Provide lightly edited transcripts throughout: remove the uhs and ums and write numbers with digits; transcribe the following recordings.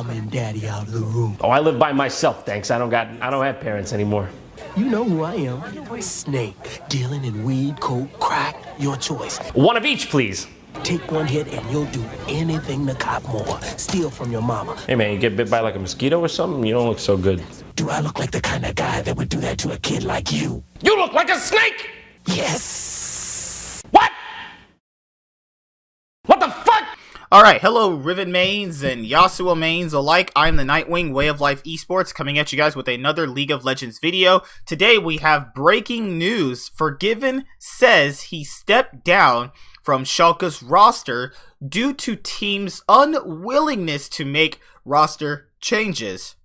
mama and daddy out of the room. Oh, I live by myself, thanks. I don't have parents anymore. You know who I am. Snake, dealing in weed, coke, crack, your choice. One of each, please. Take one hit and you'll do anything to cop more. Steal from your mama. Hey, man, you get bit by like a mosquito or something? You don't look so good. Do I look like the kind of guy that would do that to a kid like you? You look like a snake! Yes! What? What the fuck? Alright, hello Riven mains and Yasuo mains alike. I'm the Nightwing Way of Life Esports coming at you guys with another League of Legends video. Today we have breaking news. Forgiven says he stepped down from Schalke's roster due to team's unwillingness to make roster changes.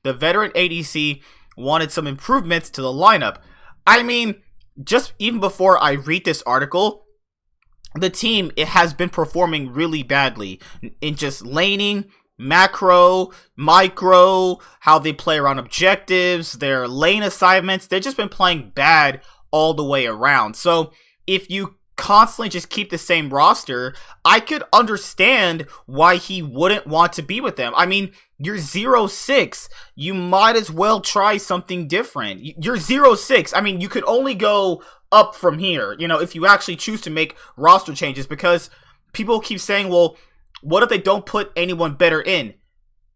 The veteran ADC wanted some improvements to the lineup. I mean, just even before I read this article, the team, it has been performing really badly in just laning, macro, micro, how they play around objectives, their lane assignments. They've just been playing bad all the way around. So if you constantly just keep the same roster, I could understand why he wouldn't want to be with them. I mean, you're 0-6. You might as well try something different. You're 0-6. I mean, you could only go up from here, you know, if you actually choose to make roster changes, because people keep saying, well, what if they don't put anyone better in?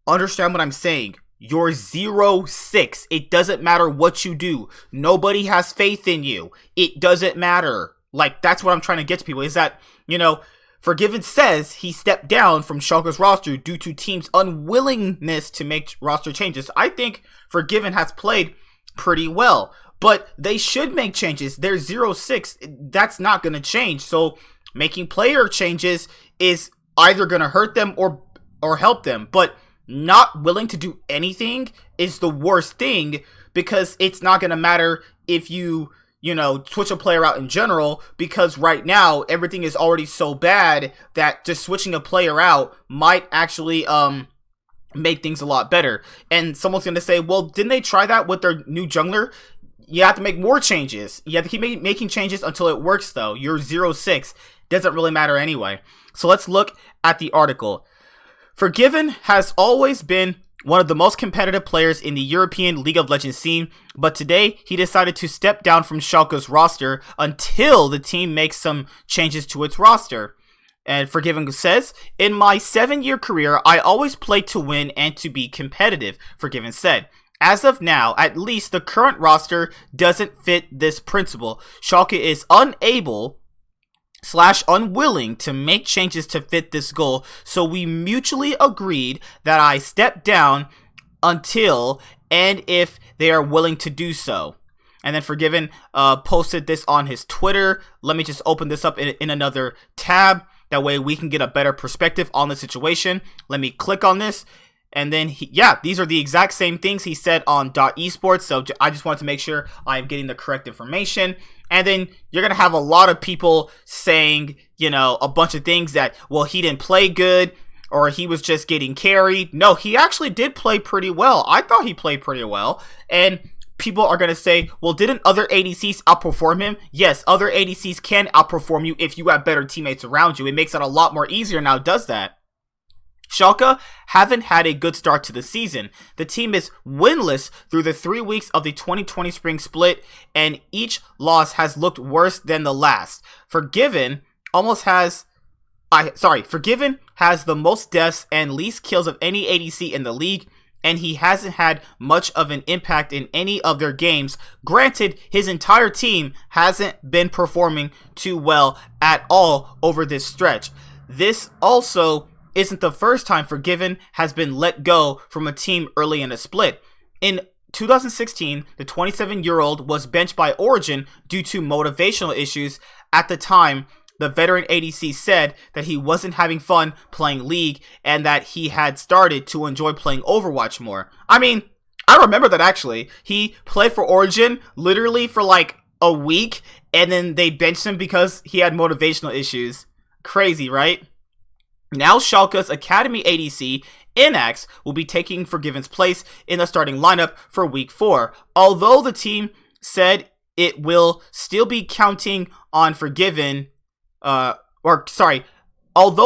Understand what I'm saying. You're 0-6. It doesn't matter what you do. Nobody has faith in you. It doesn't matter. Like, that's what I'm trying to get to people, is that, you know, Forgiven says he stepped down from Schalke's roster due to team's unwillingness to make roster changes. I think Forgiven has played pretty well, but they should make changes. They're 0-6. That's not going to change. So making player changes is either going to hurt them or help them. But not willing to do anything is the worst thing, because it's not going to matter if you know, switch a player out in general, because right now everything is already so bad that just switching a player out might actually make things a lot better. And someone's going to say, well, didn't they try that with their new jungler? You have to make more changes. You have to keep making changes until it works, though. You're 0-6. Doesn't really matter anyway. So let's look at the article. Forgiven has always been one of the most competitive players in the European League of Legends scene, but today he decided to step down from Schalke's roster until the team makes some changes to its roster. And Forgiven says, in my 7-year career, I always played to win and to be competitive, Forgiven said. As of now, at least the current roster doesn't fit this principle. Schalke is unable/unwilling to make changes to fit this goal, so we mutually agreed that I step down until and if they are willing to do so. And then Forgiven posted this on his Twitter. Let me just open this up in another tab. That way we can get a better perspective on the situation. Let me click on this. And then, these are the exact same things he said on .esports. So I just wanted to make sure I'm getting the correct information. And then you're going to have a lot of people saying, you know, a bunch of things that, well, he didn't play good or he was just getting carried. No, he actually did play pretty well. I thought he played pretty well. And people are going to say, well, didn't other ADCs outperform him? Yes, other ADCs can outperform you if you have better teammates around you. It makes it a lot more easier now, does that? Schalke haven't had a good start to the season. The team is winless through the 3 weeks of the 2020 spring split, and each loss has looked worse than the last. Forgiven has the most deaths and least kills of any ADC in the league, and he hasn't had much of an impact in any of their games. Granted, his entire team hasn't been performing too well at all over this stretch. This also isn't the first time Forgiven has been let go from a team early in a split. In 2016, the 27-year-old was benched by Origin due to motivational issues. At the time, the veteran ADC said that he wasn't having fun playing League and that he had started to enjoy playing Overwatch more. I mean, I remember that actually. He played for Origin literally for like a week, and then they benched him because he had motivational issues. Crazy, right? Now Schalke's Academy ADC, Innaxe, will be taking Forgiven's place in the starting lineup for Week 4. Although the team said it will still be counting on Forgiven, although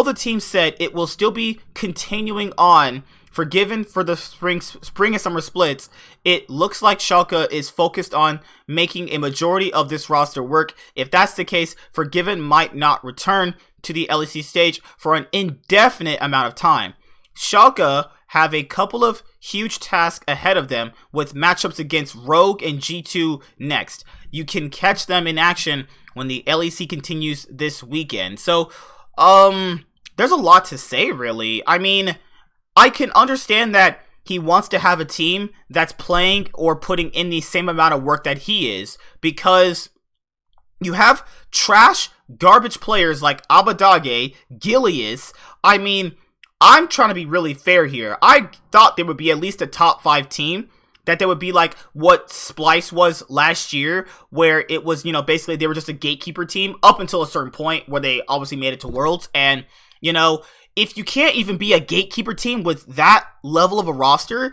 the team said it will still be continuing on forgiven for the spring and summer splits, it looks like Schalke is focused on making a majority of this roster work. If that's the case, Forgiven might not return to the LEC stage for an indefinite amount of time. Schalke have a couple of huge tasks ahead of them with matchups against Rogue and G2 next. You can catch them in action when the LEC continues this weekend. So, there's a lot to say, really. I mean, I can understand that he wants to have a team that's playing or putting in the same amount of work that he is, because you have trash, garbage players like Abadage, Gilius. I mean, I'm trying to be really fair here. I thought there would be at least a top 5 team, that there would be like what Splice was last year, where it was, you know, basically they were just a gatekeeper team up until a certain point where they obviously made it to Worlds. And, you know, if you can't even be a gatekeeper team with that level of a roster,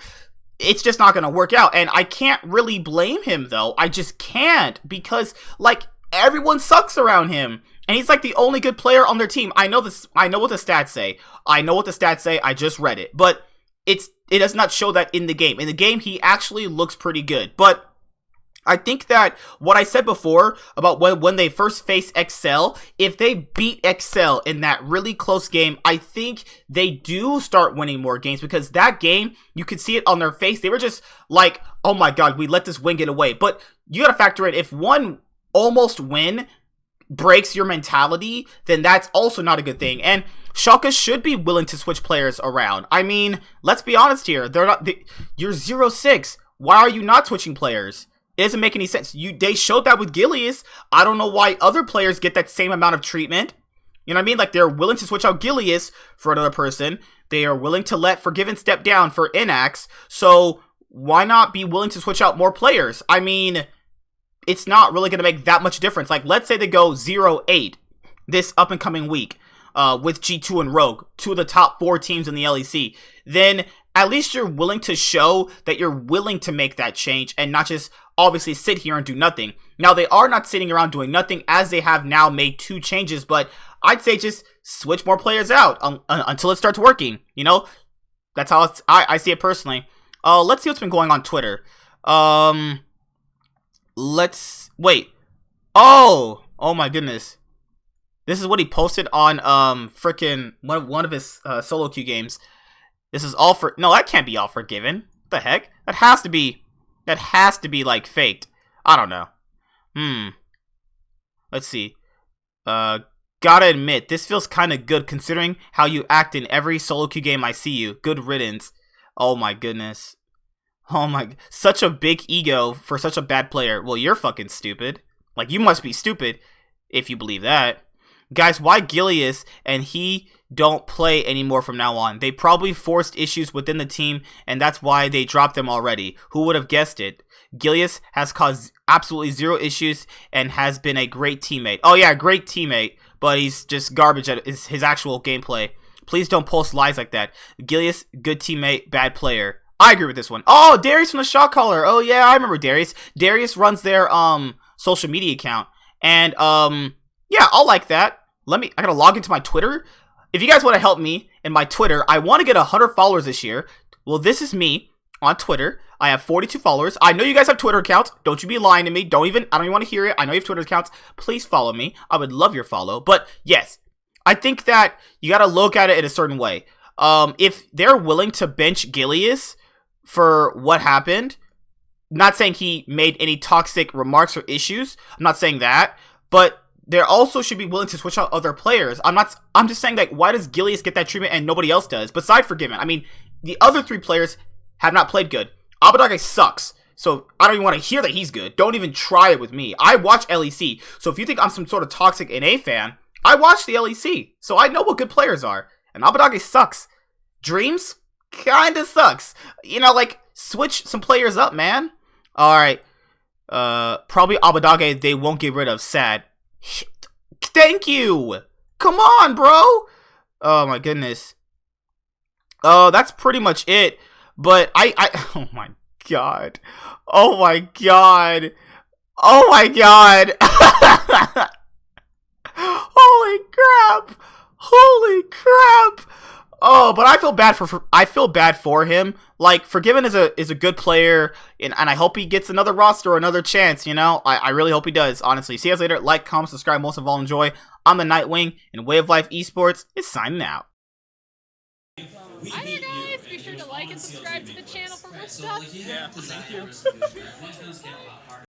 it's just not going to work out. And I can't really blame him, though. I just can't, because, like, everyone sucks around him. And he's like the only good player on their team. I know this. I know what the stats say. I just read it. But it does not show that in the game. In the game, he actually looks pretty good. But I think that what I said before about when they first face Excel, if they beat Excel in that really close game, I think they do start winning more games, because that game, you could see it on their face. They were just like, oh my god, we let this win get away. But you got to factor in, if one almost win breaks your mentality, then that's also not a good thing. And Schalke should be willing to switch players around. I mean, let's be honest here. You're 0-6. Why are you not switching players? It doesn't make any sense. They showed that with Gilius. I don't know why other players get that same amount of treatment. You know what I mean? Like, they're willing to switch out Gilius for another person. They are willing to let Forgiven step down for Innaxe. So why not be willing to switch out more players? I mean, it's not really going to make that much difference. Like, let's say they go 0-8 this up-and-coming week with G2 and Rogue, 2 of the top 4 teams in the LEC. Then at least you're willing to show that you're willing to make that change and not just obviously sit here and do nothing. Now, they are not sitting around doing nothing, as they have now made 2 changes, but I'd say just switch more players out until it starts working. You know, that's how I see it personally. Let's see what's been going on Twitter. Let's wait. Oh my goodness. This is what he posted on freaking one of his solo queue games. This is all for no, that can't be all forgiven. What the heck? That has to be like faked. I don't know. Let's see. Gotta admit, this feels kind of good considering how you act in every solo queue game I see you. Good riddance. Oh my goodness. Oh my, such a big ego for such a bad player. Well, you're fucking stupid. Like, you must be stupid if you believe that. Guys, why Gilius and he don't play anymore from now on? They probably forced issues within the team, and that's why they dropped them already. Who would have guessed it? Gilius has caused absolutely 0 issues and has been a great teammate. Oh yeah, great teammate, but he's just garbage at his actual gameplay. Please don't post lies like that. Gilius, good teammate, bad player. I agree with this one. Oh, Darius from the Shot Caller. Oh yeah, I remember Darius. Darius runs their social media account. And yeah, I'll like that. I gotta log into my Twitter. If you guys want to help me in my Twitter, I want to get 100 followers this year. Well, this is me on Twitter. I have 42 followers. I know you guys have Twitter accounts. Don't you be lying to me. I don't even want to hear it. I know you have Twitter accounts. Please follow me. I would love your follow. But yes, I think that you gotta look at it in a certain way. If they're willing to bench Gilius for what happened, not saying he made any toxic remarks or issues, I'm not saying that, but they also should be willing to switch out other players. I'm just saying, like, why does Gilius get that treatment and nobody else does, beside Forgiven? I mean, the other 3 players have not played good. Abadage sucks, so I don't even want to hear that he's good. Don't even try it with me. I watch LEC, so if you think I'm some sort of toxic NA fan, I watch the LEC, so I know what good players are, and Abadage sucks. Dreams kinda sucks. You know, like, switch some players up, man. Alright. Probably Abadage they won't get rid of. Sad. Thank you! Come on, bro! Oh my goodness. Oh, that's pretty much it. But oh my god. Oh my god. Oh my god. Holy crap. Holy crap. Oh, but I feel bad for him. Like, Forgiven is a good player, and I hope he gets another roster or another chance, you know? I really hope he does, honestly. See you guys later. Like, comment, subscribe, most of all, enjoy. I'm the Nightwing, and Way of Life Esports is signing out. Hi there, guys. Be sure to like and subscribe to the channel for more stuff. Yeah, thank you.